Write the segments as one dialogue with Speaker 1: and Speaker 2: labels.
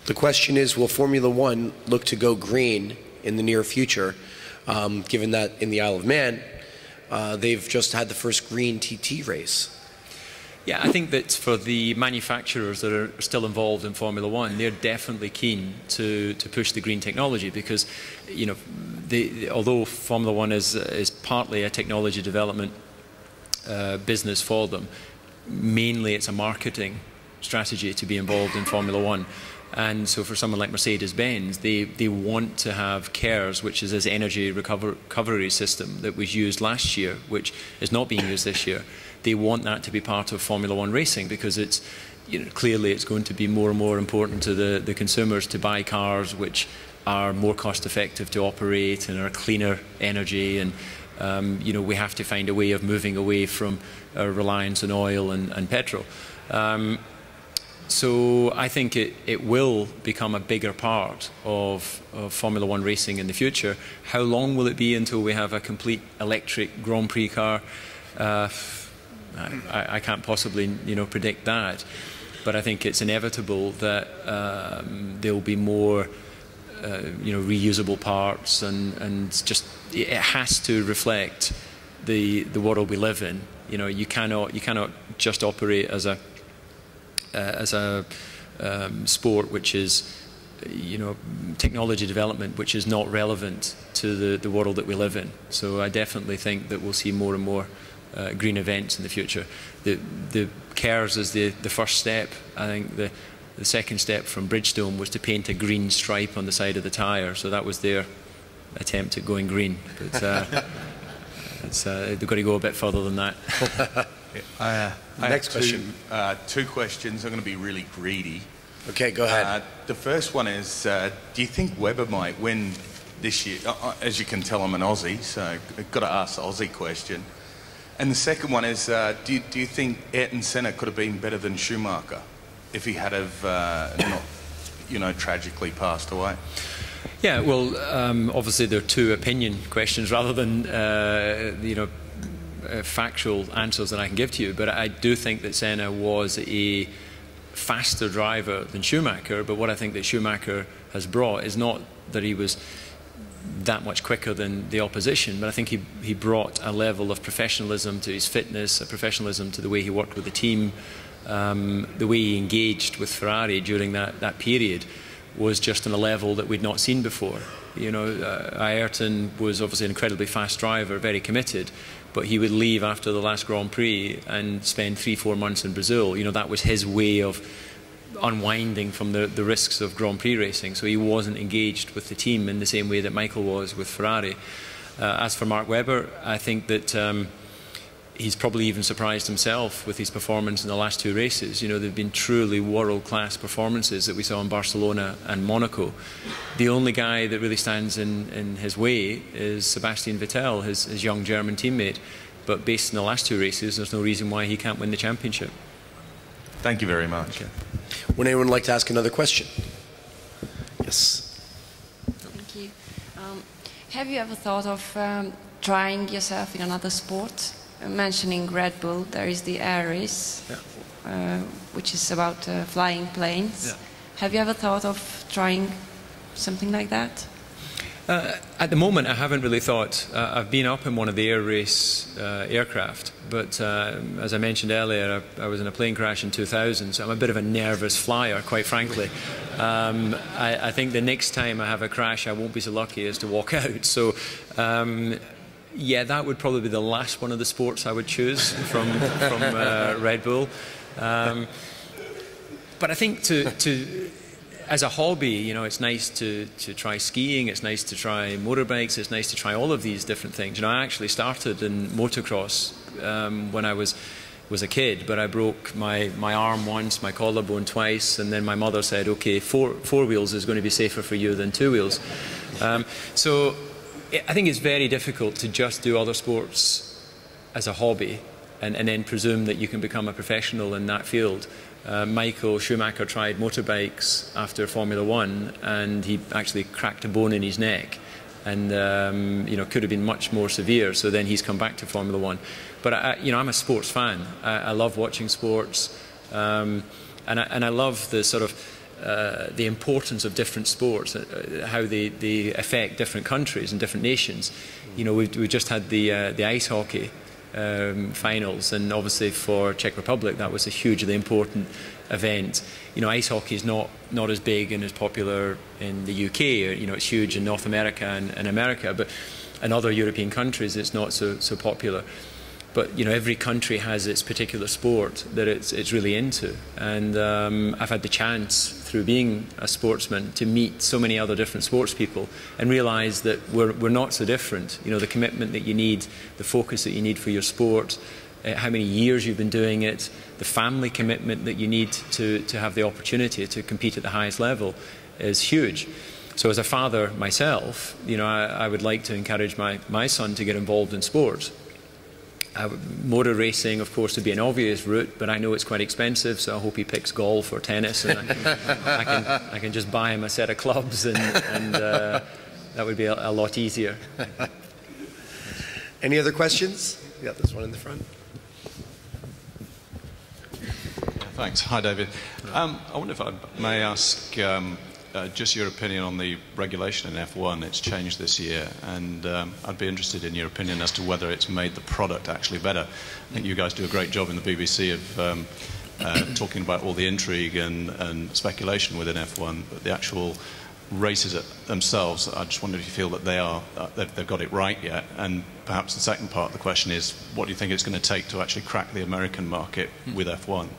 Speaker 1: The question is, will Formula One look to go green in the near future, given that in the Isle of Man, they've just had the first green TT race?
Speaker 2: Yeah, I think that for the manufacturers that are still involved in Formula One, they're definitely keen to push the green technology because, you know, although Formula One is partly a technology development business for them, mainly it's a marketing strategy to be involved in Formula One. And so for someone like Mercedes-Benz, they want to have CARES, which is this energy recovery system that was used last year, which is not being used this year. They want that to be part of Formula One racing because it's, you know, clearly it's going to be more and more important to the consumers to buy cars which are more cost effective to operate and are cleaner energy. And you know, we have to find a way of moving away from our reliance on oil and petrol. So I think it will become a bigger part of Formula One racing in the future. How long will it be until we have a complete electric Grand Prix car? I can't possibly, you know, predict that. But I think it's inevitable that there will be more you know, reusable parts and just it has to reflect the world we live in. You know, you cannot just operate as a sport which is, you know, technology development which is not relevant to the world that we live in. So I definitely think that we'll see more and more green events in the future. The CARES is the first step. I think the second step from Bridgestone was to paint a green stripe on the side of the tyre. So that was their attempt at going green. But they've got to go a bit further than that.
Speaker 1: Next question.
Speaker 3: Two questions. I'm going to be really greedy.
Speaker 1: Okay, go ahead.
Speaker 3: The first one is, do you think Webber might win this year? As you can tell, I'm an Aussie, so I've got to ask the Aussie question. And the second one is, do you think Ayrton Senna could have been better than Schumacher if he had have not, you know, tragically passed away?
Speaker 2: Yeah, well, obviously there are two opinion questions rather than, you know, factual answers that I can give to you, but I do think that Senna was a faster driver than Schumacher, but what I think that Schumacher has brought is not that he was that much quicker than the opposition, but I think he brought a level of professionalism to his fitness, a professionalism to the way he worked with the team, the way he engaged with Ferrari during that period was just on a level that we'd not seen before. You know, Ayrton was obviously an incredibly fast driver, very committed, but he would leave after the last Grand Prix and spend 3-4 months in Brazil. You know, that was his way of unwinding from the risks of Grand Prix racing. So he wasn't engaged with the team in the same way that Michael was with Ferrari. As for Mark Webber, I think that he's probably even surprised himself with his performance in the last two races. You know, they've been truly world-class performances that we saw in Barcelona and Monaco. The only guy that really stands in his way is Sebastian Vettel, his young German teammate. But based on the last two races, there's no reason why he can't win the championship.
Speaker 3: Thank you very much.
Speaker 1: Okay. Would anyone like to ask another question? Yes.
Speaker 4: Thank you. Have you ever thought of trying yourself in another sport? Mentioning Red Bull, there is the Air Race, yeah, which is about flying planes. Yeah. Have you ever thought of trying something like that?
Speaker 2: At the moment, I haven't really thought. I've been up in one of the Air Race aircraft, but as I mentioned earlier, I was in a plane crash in 2000, so I'm a bit of a nervous flyer, quite frankly. I think the next time I have a crash, I won't be so lucky as to walk out. So. Yeah, that would probably be the last one of the sports I would choose from Red Bull. But I think as a hobby, you know, it's nice to try skiing, it's nice to try motorbikes, it's nice to try all of these different things. You know, I actually started in motocross when I was a kid, but I broke my arm once, my collarbone twice, and then my mother said, okay, four wheels is going to be safer for you than 2 wheels. So I think it's very difficult to just do other sports as a hobby and then presume that you can become a professional in that field. Michael Schumacher tried motorbikes after Formula One, and he actually cracked a bone in his neck, and you know, could have been much more severe. So then he's come back to Formula One. But you know, I'm a sports fan. I love watching sports, and I love the sort of the importance of different sports, how they affect different countries and different nations. You know, we just had the ice hockey finals, and obviously for Czech Republic that was a hugely important event. You know, ice hockey is not as big and as popular in the UK. You know, it's huge in North America and America, but in other European countries it's not so popular. But you know, every country has its particular sport that it's really into, and I've had the chance through being a sportsman to meet so many other different sports people and realise that we're not so different. You know, the commitment that you need, the focus that you need for your sport, how many years you've been doing it, the family commitment that you need to have the opportunity to compete at the highest level is huge. So as a father myself, you know, I would like to encourage my son to get involved in sport. Motor racing, of course, would be an obvious route, but I know it's quite expensive, so I hope he picks golf or tennis, and I can just buy him a set of clubs, and that would be a lot easier.
Speaker 1: Any other questions? Yeah, there's one in the front.
Speaker 5: Thanks. Hi, David. I wonder if I may ask just your opinion on the regulation in F1. It's changed this year, and I'd be interested in your opinion as to whether it's made the product actually better. I think you guys do a great job in the BBC of talking about all the intrigue and speculation within F1, but the actual races themselves, I just wonder if you feel that they've got it right yet. And perhaps the second part of the question is, what do you think it's going to take to actually crack the American market with F1?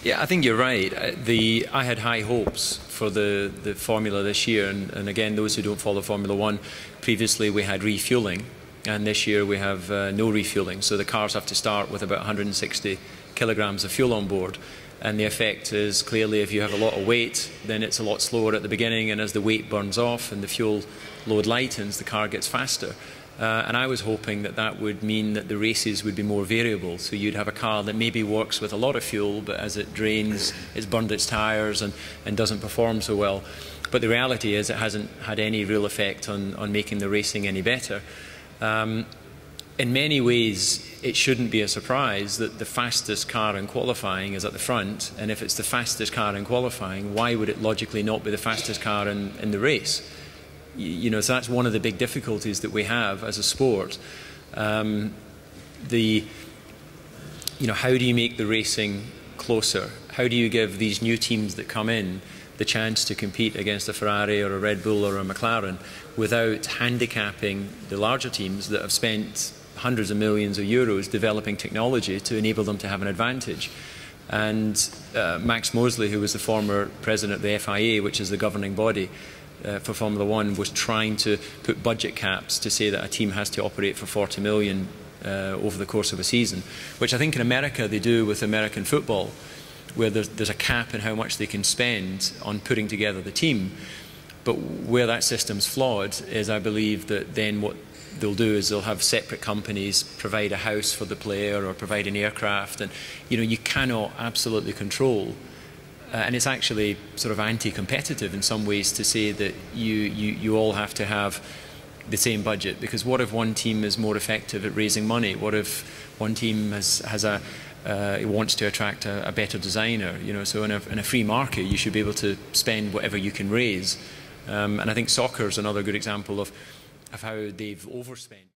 Speaker 2: Yeah, I think you're right. I had high hopes for the formula this year, and again, those who don't follow Formula One, previously we had refuelling, and this year we have no refuelling. So the cars have to start with about 160 kilograms of fuel on board, and the effect is clearly if you have a lot of weight, then it's a lot slower at the beginning, and as the weight burns off and the fuel load lightens, the car gets faster. And I was hoping that that would mean that the races would be more variable, so you'd have a car that maybe works with a lot of fuel, but as it drains, it's burned its tyres and doesn't perform so well. But the reality is it hasn't had any real effect on making the racing any better. In many ways, it shouldn't be a surprise that the fastest car in qualifying is at the front, and if it's the fastest car in qualifying, why would it logically not be the fastest car in the race? You know, so that's one of the big difficulties that we have as a sport. You know, how do you make the racing closer? How do you give these new teams that come in the chance to compete against a Ferrari or a Red Bull or a McLaren without handicapping the larger teams that have spent hundreds of millions of euros developing technology to enable them to have an advantage? And Max Mosley, who was the former president of the FIA, which is the governing body for Formula One, was trying to put budget caps to say that a team has to operate for 40 million over the course of a season, which I think in America they do with American football, where there's a cap in how much they can spend on putting together the team. But where that system's flawed is, I believe, that then what they'll do is they'll have separate companies provide a house for the player or provide an aircraft, and you know, you cannot absolutely control. And it's actually sort of anti-competitive in some ways to say that you all have to have the same budget, because what if one team is more effective at raising money? What if one team wants to attract a better designer? You know, so in a free market, you should be able to spend whatever you can raise. And I think soccer is another good example of how they've overspent.